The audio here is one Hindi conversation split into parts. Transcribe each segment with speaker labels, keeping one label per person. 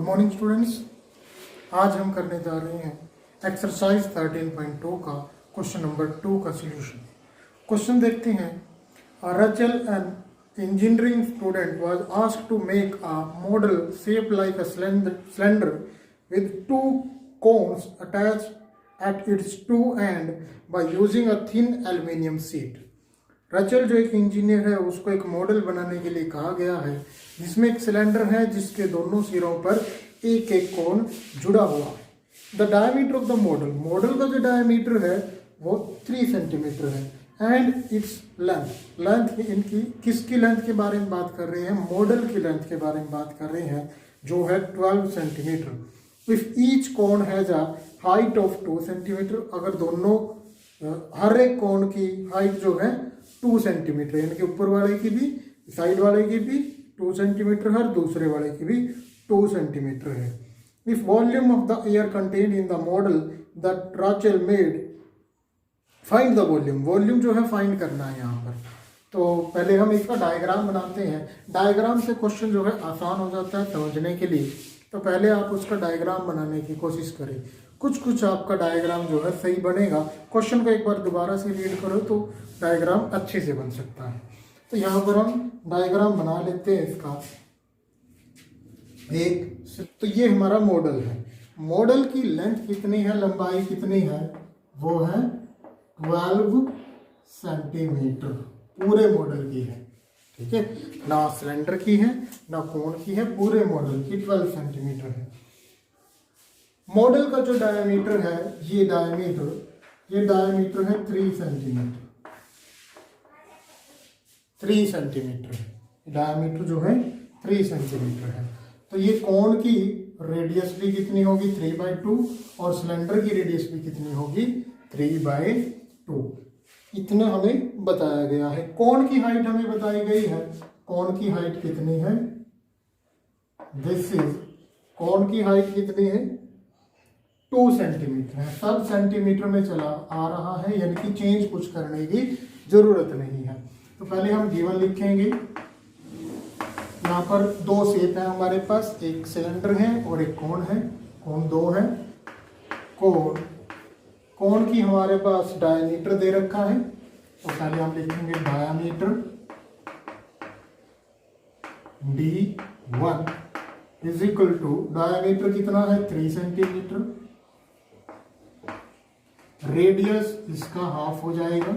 Speaker 1: मॉर्निंग स्टूडेंट्स, आज हम करने जा रहे हैं एक्सरसाइज 13.2 का क्वेश्चन नंबर 2 का सॉल्यूशन। क्वेश्चन देखते हैं। Rachel an engineering student was asked to make a model shape like a cylinder with two cones attached at its two end by using a thin aluminium sheet. Rachel जो एक इंजीनियर है, उसको एक मॉडल बनाने के लिए कहा गया है जिसमें एक सिलेंडर है जिसके दोनों सिरों पर एक एक कोण जुड़ा हुआ है। The diameter of the model का जो डायमीटर है वो 3 सेंटीमीटर है एंड इट्स लेंथ इनकी किसकी लेंथ के बारे में बात कर रहे हैं? मॉडल की लेंथ के बारे में बात कर रहे हैं जो है 12 सेंटीमीटर। इफ ईच कोण has a height of 2 centimetre, अगर दोनों हर एक कोण की हाइट जो है 2 सेंटीमीटर, यानी कि ऊपर वाले की भी साइड वाले की भी 2 सेंटीमीटर है, दूसरे वाले की भी 2 सेंटीमीटर है। If volume of the air contained in the model that रचल मेड, फाइंड द वॉल्यूम जो है फाइंड करना है यहाँ पर। तो पहले हम इसका डायग्राम बनाते हैं। डायग्राम से क्वेश्चन जो है आसान हो जाता है समझने के लिए। तो पहले आप उसका डायग्राम बनाने की कोशिश करें। कुछ आपका डायग्राम जो है सही बनेगा। क्वेश्चन को एक बार दोबारा से रीड करो तो डायग्राम अच्छे से बन सकता है। तो यहाँ पर हम डायग्राम बना लेते हैं इसका एक। तो ये हमारा मॉडल है। मॉडल की लेंथ कितनी है, लंबाई कितनी है? वो है 12 सेंटीमीटर पूरे मॉडल की है। ठीक है, ना सिलेंडर की है ना कोण की है, पूरे मॉडल की 12 सेंटीमीटर है। मॉडल का जो डायमीटर है, ये डायमीटर है 3 सेंटीमीटर। 3 सेंटीमीटर डायमीटर जो है 3 सेंटीमीटर है। तो ये कोण की रेडियस भी कितनी होगी? 3/2 और सिलेंडर की रेडियस भी कितनी होगी? 3/2। इतना हमें बताया गया है। कोण की हाइट हमें बताई गई है। कोण की हाइट कितनी है? दिस इज कोण की हाइट कितनी है? 2 सेंटीमीटर है। सब सेंटीमीटर में चला आ रहा है, यानी कि चेंज कुछ करने की जरूरत नहीं है। तो पहले हम गिवन लिखेंगे। यहाँ पर 2 शेप है हमारे पास, एक सिलेंडर है और एक कोण है। कोण 2 है। कोण की हमारे पास डायमीटर दे रखा है, तो पहले हम लिखेंगे diameter D1 is equal to, diameter कितना है? 3 सेंटीमीटर। रेडियस इसका हाफ हो जाएगा।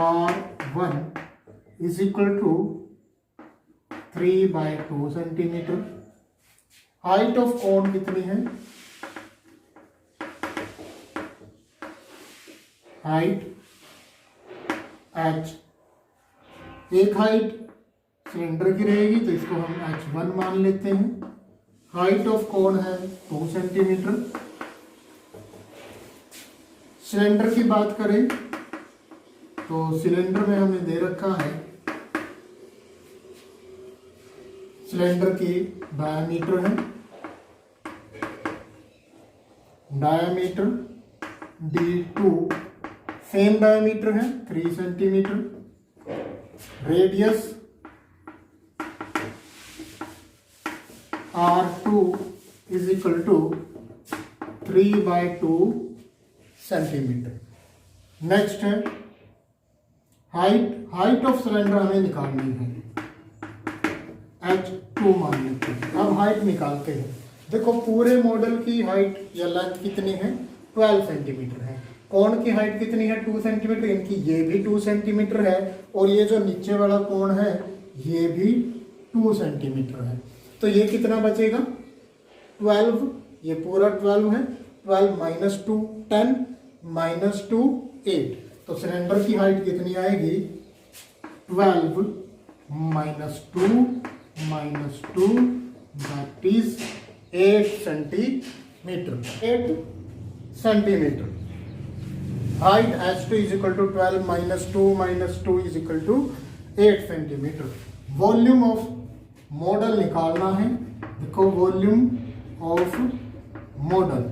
Speaker 1: R1 is equal to 3/2 centimetre. Height of cone कितनी है? Height H। एक हाइट सिलेंडर की रहेगी तो इसको हम H1 मान लेते हैं। हाइट ऑफ कोण है 2 सेंटीमीटर। सिलेंडर की बात करें तो सिलेंडर में हमें दे रखा है, सिलेंडर की डायमीटर है, डायमीटर D2 सेम डायमीटर है 3 centimetre. Radius R2 is equal to 3/2 centimetre. Next है हाइट ऑफ सिलेंडर हमें निकालनी है। H2 मान लेते हैं। अब हाइट निकालते हैं। देखो पूरे मॉडल की हाइट या लेंथ कितनी है? 12 सेंटीमीटर है। कोण की हाइट कितनी है? 2 सेंटीमीटर, इनकी ये भी 2 सेंटीमीटर है और ये जो नीचे वाला कोण है ये भी 2 सेंटीमीटर है। तो ये कितना बचेगा? 12। ये पूरा 12 है। 12 - 2 10 - 2 8। तो सिलेंडर की हाइट कितनी आएगी? 12 - 2 that is 8 centimetre. 8 centimetre. Height H2 is equal to 12 - 2 is equal to 8 centimetre. Volume of model निकालना है। देखो volume of model,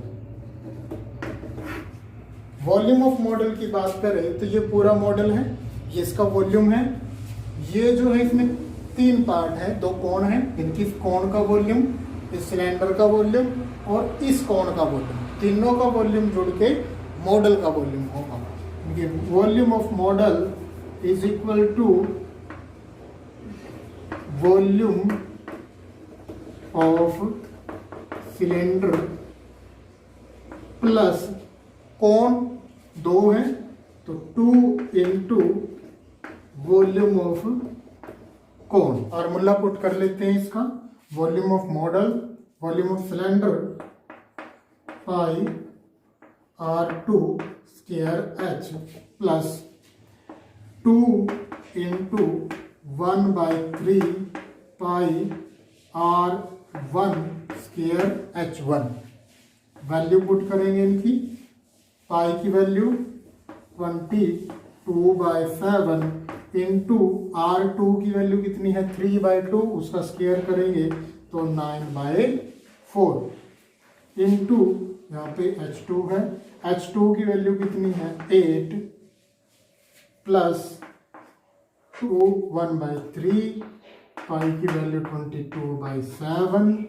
Speaker 1: volume of model की बात करें तो ये पूरा मॉडल है, ये इसका वॉल्यूम है। ये जो है इसमें 3 पार्ट है, 2 कोण है, इनकी कोण का वॉल्यूम इस सिलेंडर का वॉल्यूम और इस कोण का वॉल्यूम, तीनों का वॉल्यूम जुड़ के मॉडल का वॉल्यूम होगा। Volume of model is equal to volume of cylinder plus cone 2 है तो 2 into volume of cone. Formula put कर लेते हैं इसका, volume of model, volume of cylinder pi R2 square H plus 2 into 1/3 pi R1 square H1। Value put करेंगे इनकी, पाई की वैल्यू 22/7 इंटू R2 की वैल्यू कितनी है 3/2, उसका स्क्वायर करेंगे तो 9/4 इंटू यहाँ पे H2 है, H2 की वैल्यू कितनी है 8 प्लस 1/3 पाई की value 22/7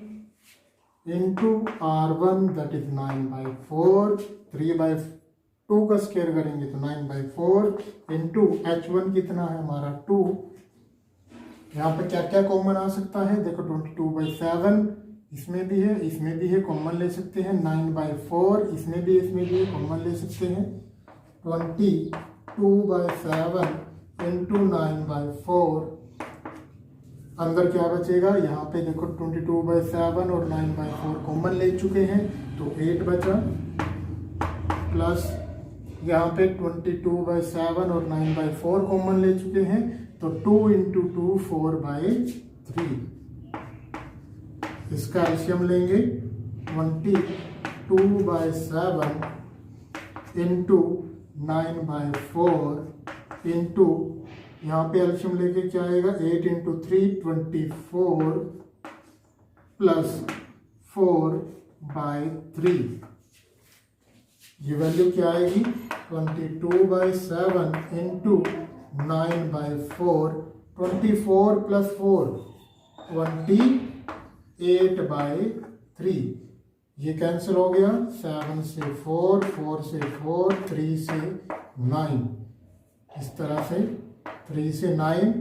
Speaker 1: into R1 that is 9/4, 3/2 का स्क्वायर करेंगे तो 9/4 इंटू H1 कितना है हमारा 2। यहाँ पे क्या क्या कॉमन आ सकता है, देखो 22/7 इसमें भी है, इसमें भी है, कॉमन ले सकते हैं। 9/4 इसमें भी है, कॉमन ले सकते हैं। 22/7 इंटू 9/4 अंदर क्या बचेगा, यहाँ पे देखो 22/7 और 9/4 कॉमन ले चुके हैं तो 8 बचा, प्लस यहाँ पे 22/7 और 9/4 कॉमन ले चुके हैं तो 2 इंटू 2 4/3। इसका एलसीएम लेंगे 22/7 इंटू 9/4 इंटू यहाँ पे एलसीएम लेके क्या आएगा 8 इंटू 3 24 प्लस 4/3। ये वैल्यू क्या आएगी 22/7 इंटू 9/4, 24 प्लस 4 28/3। ये कैंसिल हो गया, 7 से 4, 4 से 4, 3 से 9, इस तरह से 3 से 9।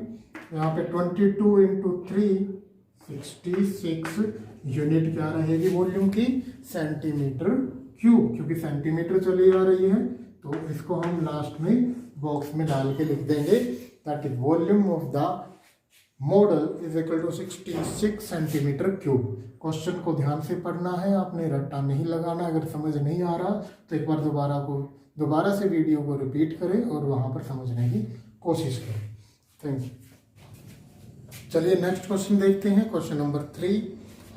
Speaker 1: यहाँ पे 22 इंटू 3 66 यूनिट क्या रहेगी वॉल्यूम की सेंटीमीटर क्यूब, क्योंकि सेंटीमीटर चली आ रही है तो इसको हम लास्ट में बॉक्स में डाल के लिख देंगे, that is volume of the model is equal to 66 centimetre cube. Question को ध्यान से पढ़ना है, आपने रट्टा नहीं लगाना। अगर समझ नहीं आ रहा तो एक बार दोबारा से वीडियो को रिपीट करें और वहां पर समझने की कोशिश करें। Thank you. चलिए नेक्स्ट क्वेश्चन देखते हैं। Question number 3,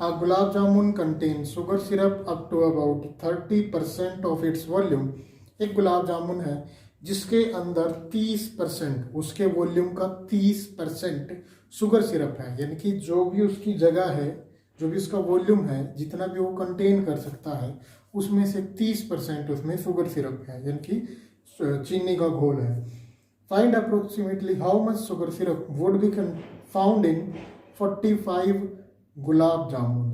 Speaker 1: a gulab jamun contain sugar syrup up to about 30% of its volume. एक गुलाब जामुन है जिसके अंदर 30%, उसके वॉल्यूम का 30% शुगर सिरप है, यानी कि जो भी उसकी जगह है, जो भी उसका वॉल्यूम है, जितना भी वो कंटेन कर सकता है उसमें से 30% उसमें शुगर सिरप है, यानी कि चीनी का घोल है। Find approximately how much sugar syrup would be found in 45 gulab जामुन।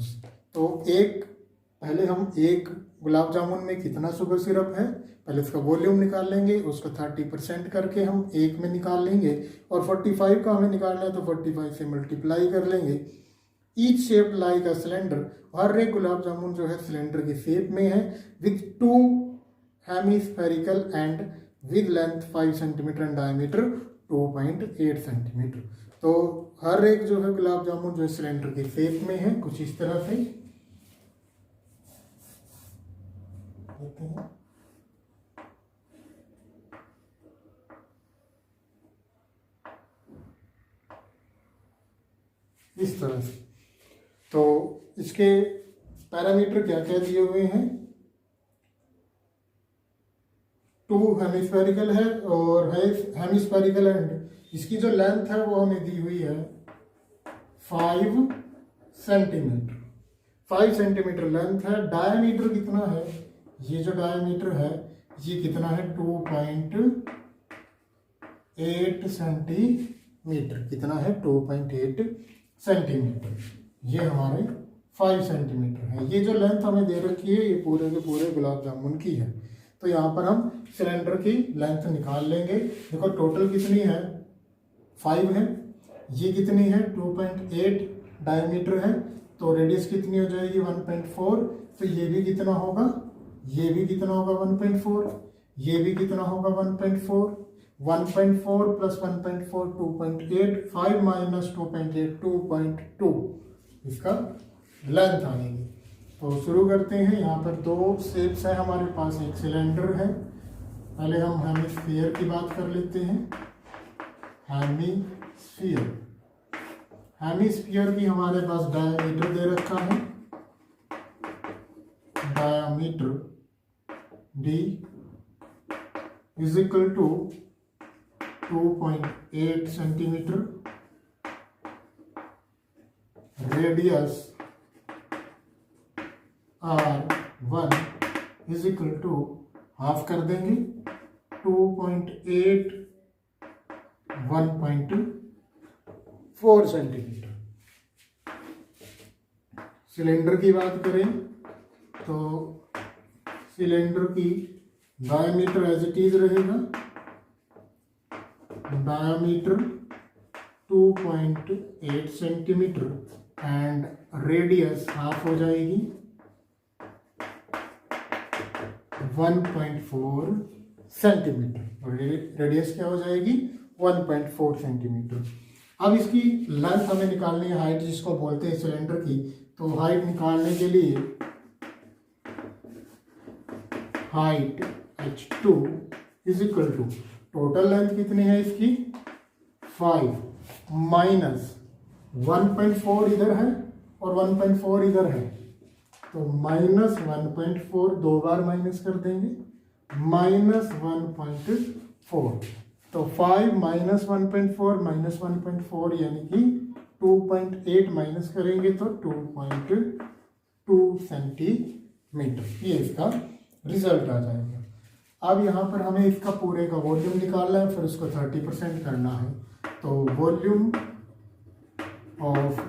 Speaker 1: तो पहले हम एक गुलाब जामुन में कितना शुगर सिरप है, पहले उसका वॉल्यूम निकाल लेंगे, उसको 30% करके हम एक में निकाल लेंगे और 45 का हमें निकालना है तो 45 से मल्टीप्लाई कर लेंगे। Each shape like a cylinder, हर एक गुलाब जामुन जो है सिलेंडर की शेप में है, with 2 hemispherical and with length 5 centimetre and diameter 2.8 centimetre. तो हर एक जो है गुलाब जामुन जो है सिलेंडर की शेप में है, कुछ इस तरह से देखते हैं। इस तरह से। तो इसके पैरामीटर क्या क्या दिए हुए हैं, 2 हेमिस्फेरिकल है और है हेमिस्फेरिकल एंड इसकी जो लेंथ है वो हमें दी हुई है 5 सेंटीमीटर। 5 सेंटीमीटर लेंथ है। डायमीटर कितना है, ये जो डायमीटर है ये कितना है 2.8 सेंटीमीटर। कितना है 2.8 सेंटीमीटर। ये हमारे 5 सेंटीमीटर है। ये जो लेंथ हमें दे रखी है ये पूरे के पूरे गुलाब जामुन की है। तो यहाँ पर हम सिलेंडर की लेंथ निकाल लेंगे। देखो टोटल कितनी है, 5 है, ये कितनी है 2.8 डायमीटर है, तो रेडियस कितनी हो जाएगी 1.4। तो ये भी कितना होगा, ये भी कितना होगा 1.4, ये भी कितना होगा 1.4, 1.4 प्लस 1.4 2.8, 5 माइनस 2.8 2.2 इसका लेंथ आएगी। तो शुरू करते हैं। यहाँ पर दो शेप्स है हमारे पास, एक सिलेंडर है। पहले हम हेमिस्फीयर की बात कर लेते हैं। हेमिस्फीयर, हेमिस्फीयर की हमारे पास डायमीटर दे रखा है, diameter d is equal to 2.8 centimetre, radius R1 is equal to half कर देंगे 2.8 1.4 सेंटीमीटर। सिलेंडर की बात करें तो सिलेंडर की डायमीटर एज इट इज रहेगा, diameter 2.8 centimetre and radius half हो जाएगी 1.4 सेंटीमीटर और रेडियस क्या हो जाएगी 1.4 सेंटीमीटर। अब इसकी लेंथ हमें निकालनी है, हाइट जिसको बोलते हैं सिलेंडर की। तो हाइट निकालने के लिए height h2 is equal to total length कितनी है इसकी 5 माइनस 1.4 इधर है और 1.4 इधर है, तो माइनस 1.4 दो बार माइनस कर देंगे, माइनस 1.4। तो 5 माइनस 1.4 माइनस 1.4 यानी कि 2.8 माइनस करेंगे तो 2.2 सेंटीमीटर, ये इसका रिजल्ट आ जाएगा। अब यहाँ पर हमें इसका पूरे का वॉल्यूम निकालना है, फिर उसको 30% करना है। तो volume of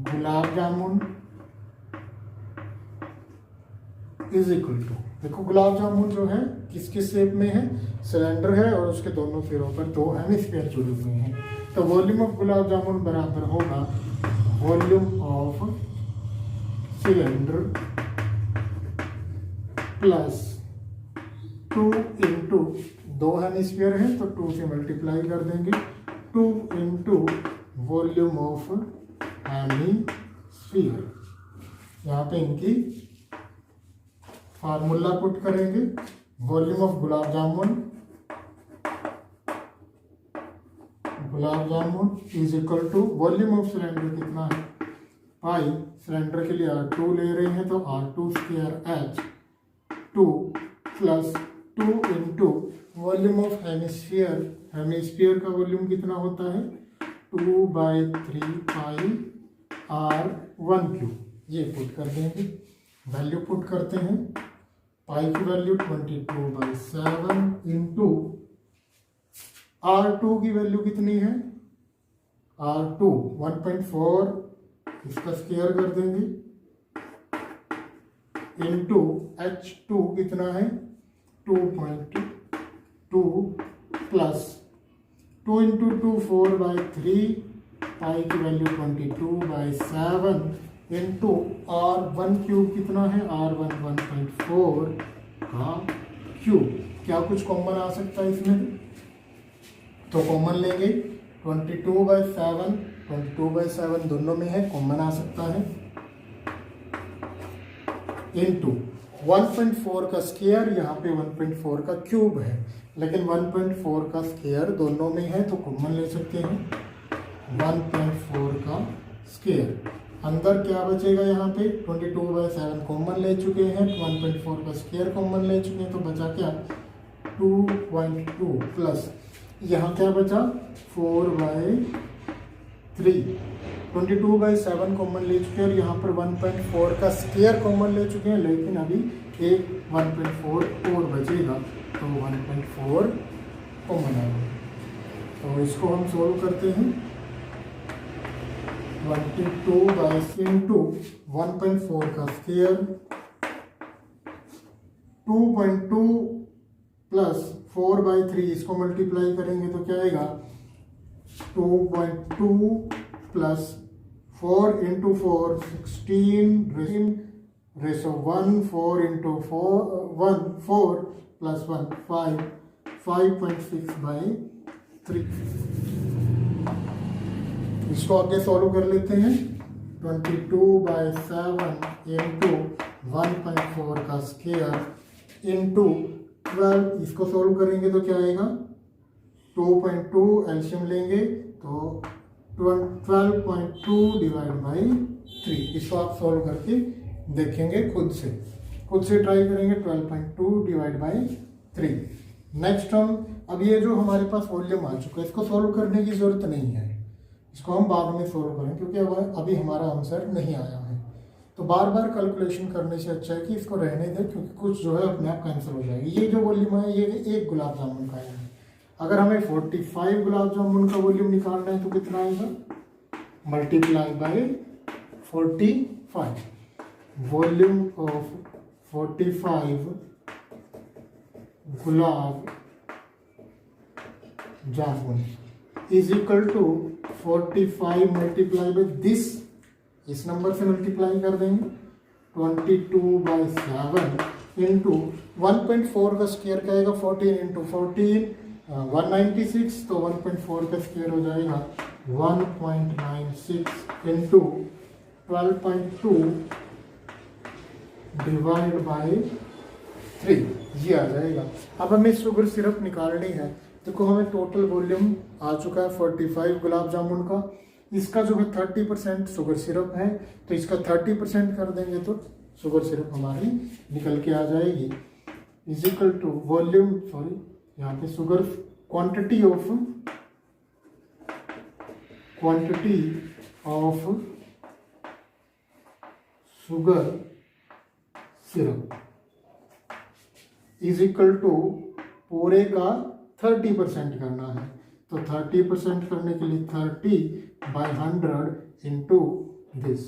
Speaker 1: gulab jamun is equal to, देखो गुलाब जामुन जो है किस किस शेप में है, सिलेंडर है और उसके दोनों सिरों पर दो हेमिस्फीयर जुड़े हुए हैं। तो वॉल्यूम ऑफ गुलाब जामुन बराबर होगा volume of cylinder plus 2 into, दो हेमिस्फीयर है तो 2 से मल्टीप्लाई कर देंगे, 2 इंटू वॉल्यूम ऑफ हेमिस्फीयर। यहाँ पे इनकी फार्मूला पुट करेंगे, volume of gulab jamun is equal to volume of cylinder कितना है पाई, सिलेंडर के लिए R2 ले रहे हैं तो R2 square H2 plus 2 into volume of hemisphere, hemisphere का वॉल्यूम कितना होता है 2/3 पाई R1 ये पुट कर देंगे। वैल्यू पुट करते हैं, पाई की वैल्यू 22/7 इंटू R2 की वैल्यू कितनी है R2 1.4, इसका स्क्वायर कर देंगे इंटू H2 कितना है 2.2 प्लस 2 इंटू 2 4/3, पाई की वैल्यू 22/7 इंटू R1 क्यूब कितना है R1 1.4 का क्यूब। क्या कुछ कॉमन आ सकता है इसमें, तो कॉमन लेंगे 22/7 दोनों में है, कॉमन आ सकता है इंटू 1.4 का स्क्वायर, यहाँ पे 1.4 का क्यूब है लेकिन 1.4 का स्क्वायर दोनों में है तो कॉमन ले सकते हैं 1.4 का स्क्वायर। अंदर क्या बचेगा, यहाँ पे 22/7 कॉमन ले चुके हैं, 1.4 का स्क्वायर कॉमन ले चुके हैं, तो बचा क्या 2.2 प्लस यहाँ क्या बचा 4/3, 22/7 कॉमन ले चुके हैं और यहाँ पर 1.4 का स्क्वायर कॉमन ले चुके हैं, लेकिन अभी एक 1.4 और बचेगा तो 1.4 कॉमन आएगा। तो इसको हम सोल्व करते हैं, 22 इंटू 1.4 का स्क्वायर, 2.2 प्लस 4/3 इसको मल्टीप्लाई करेंगे तो क्या आएगा 2.2 plus 4 into 4 16 ratio 1 4 into 4 plus 1 5.6/3। इसको आगे सॉल्व कर लेते हैं। 22/7 इंटू 1.4 का स्क्वायर इंटू 12, इसको सॉल्व करेंगे तो क्या आएगा 2.2 एलसीएम लेंगे तो 12.2 डिवाइड बाई 3। इसको आप सॉल्व करके देखेंगे, खुद से ट्राई करेंगे। 12.2 डिवाइड बाई 3। नेक्स्ट हम अब ये जो हमारे पास वॉल्यूम आ चुका है इसको सॉल्व करने की जरूरत नहीं है, इसको हम बाद में सॉल्व करें क्योंकि अभी हमारा आंसर नहीं आया है। तो बार बार कैलकुलेशन करने से अच्छा है कि इसको रहने दें क्योंकि कुछ जो है अपने आप कैंसिल हो जाएगी। ये जो वॉल्यूम है ये एक गुलाब जामुन का है। अगर हमें 45 गुलाब जामुन का वॉल्यूम निकालना है तो कितना आएगा multiply by 45। Volume of 45 gulab jamun is equal to 45 multiply by this, इस नंबर से मल्टीप्लाई कर देंगे 22/7 इंटू 1.4 का स्क्वायर क्या आएगा 14 इंटू 14 196, तो 1.4 का स्क्वायर हो जाएगा 1.96 इंटू 12.2 डिवाइड बाई 3, ये आ जाएगा। अब हमें शुगर सिरप निकालनी है। देखो हमें टोटल वॉल्यूम आ चुका है 45 गुलाब जामुन का, इसका जो है 30% शुगर सिरप है तो इसका 30% कर देंगे तो शुगर सिरप हमारी निकल के आ जाएगी। इज इक्वल टू वॉल्यूम यहाँ पे sugar quantity of sugar syrup is equal to पूरे का 30% करना है तो 30% करने के लिए 30/100 into this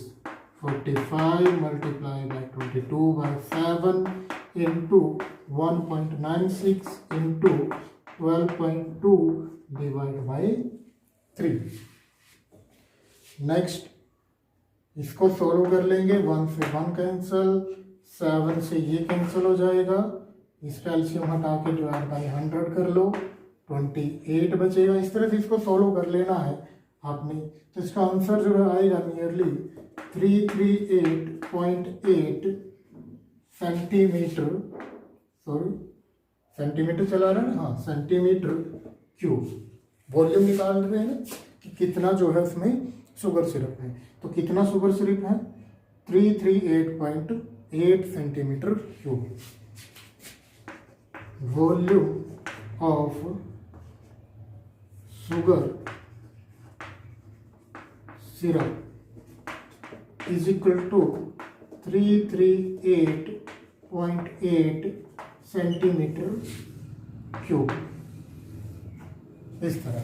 Speaker 1: 45 multiply by 22/7 into 1.96 into 12.2 divide by 3। Next इसको सोल्व कर लेंगे। 1 से 1 कैंसिल, 7 से ये कैंसिल हो जाएगा, इसका एलसीएम हटा के डिवाइड बाई 100 कर लो 28 बचेगा। इस तरह से इसको सॉल्व कर लेना है आपने। तो इसका आंसर जो है आएगा नियरली 338.8 सेंटीमीटर चला रहा है ना, हाँ सेंटीमीटर क्यूब। वॉल्यूम निकाल रहे हैं ना कि कितना जो है उसमें शुगर सिरप है, तो कितना शुगर सिरप है 338.8 centimetre cube. Volume of sugar syrup is equal to 338.8 centimetre cube. इस तरह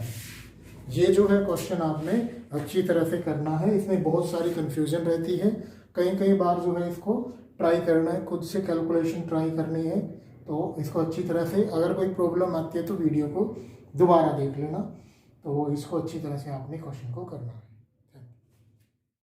Speaker 1: ये जो है क्वेश्चन आपने अच्छी तरह से करना है। इसमें बहुत सारी कंफ्यूजन रहती है, कई बार जो है इसको ट्राई करना है, खुद से कैलकुलेशन ट्राई करनी है। तो इसको अच्छी तरह से, अगर कोई प्रॉब्लम आती है तो वीडियो को दोबारा देख लेना। तो इसको अच्छी तरह से आपने क्वेश्चन को करना है।